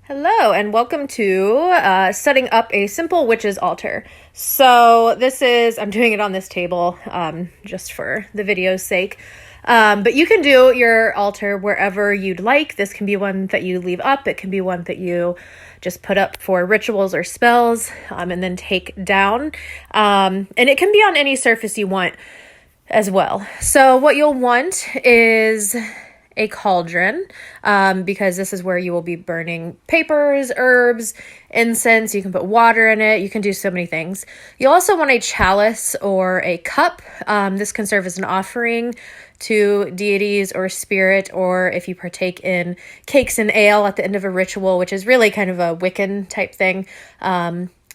Hello, and welcome to setting up a simple witch's altar. So I'm doing it on this table just for the video's sake. But you can do your altar wherever you'd like. This can be one that you leave up. It can be one that you just put up for rituals or spells and then take down. And it can be on any surface you want as well. So what you'll want is a cauldron, because this is where you will be burning papers, herbs, incense. You can put water in it. You can do so many things. You'll also want a chalice or a cup. This can serve as an offering to deities or spirit, or if you partake in cakes and ale at the end of a ritual, which is really kind of a Wiccan type thing,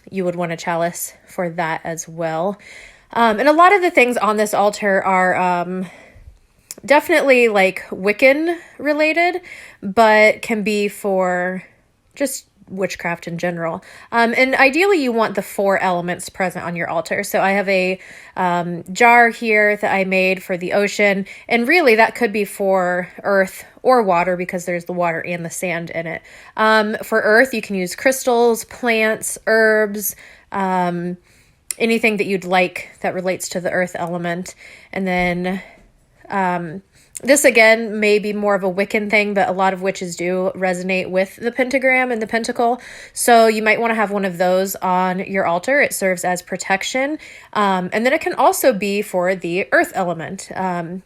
you would want a chalice for that as well. And a lot of the things on this altar are definitely like Wiccan related, but can be for just witchcraft in general. And ideally you want the 4 elements present on your altar. So I have a jar here that I made for the ocean, and really that could be for earth or water because there's the water and the sand in it. For earth, you can use crystals, plants, herbs, anything that you'd like that relates to the earth element. And then this again may be more of a Wiccan thing, but a lot of witches do resonate with the pentagram and the pentacle. So you might want to have one of those on your altar. It serves as protection. And then it can also be for the earth element.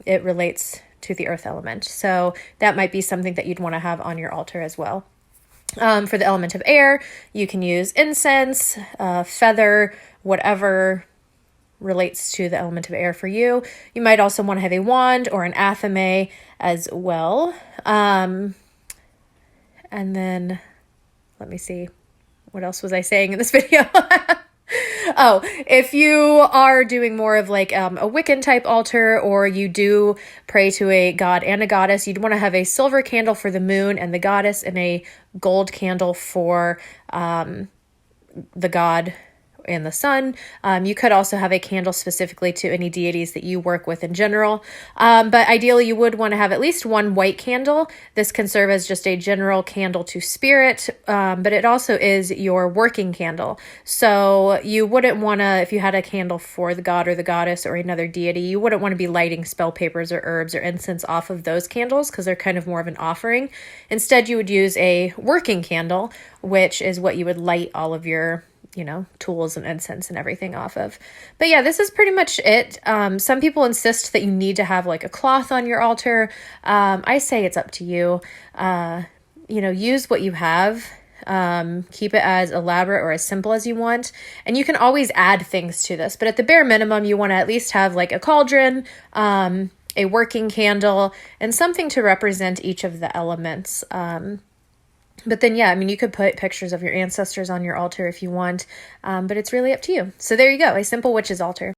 It relates to the earth element. So that might be something that you'd want to have on your altar as well. For the element of air, you can use incense, feather, whatever relates to the element of air for you. You might also want to have a wand or an athame as well. And then let me see, what else was I saying in this video? Oh, if you are doing more of like a Wiccan type altar, or you do pray to a god and a goddess, you'd want to have a silver candle for the moon and the goddess, and a gold candle for the god and the sun. You could also have a candle specifically to any deities that you work with in general. But ideally you would want to have at least one white candle. This can serve as just a general candle to spirit, but it also is your working candle. So you wouldn't want to, if you had a candle for the god or the goddess or another deity, you wouldn't want to be lighting spell papers or herbs or incense off of those candles because they're kind of more of an offering. Instead, you would use a working candle, which is what you would light all of your tools and incense and everything off of. But yeah, this is pretty much it. Some people insist that you need to have like a cloth on your altar. I say it's up to you. Use what you have. Keep it as elaborate or as simple as you want. And you can always add things to this. But at the bare minimum, you want to at least have like a cauldron, a working candle, and something to represent each of the elements. But then, yeah, you could put pictures of your ancestors on your altar if you want, but it's really up to you. So there you go, a simple witch's altar.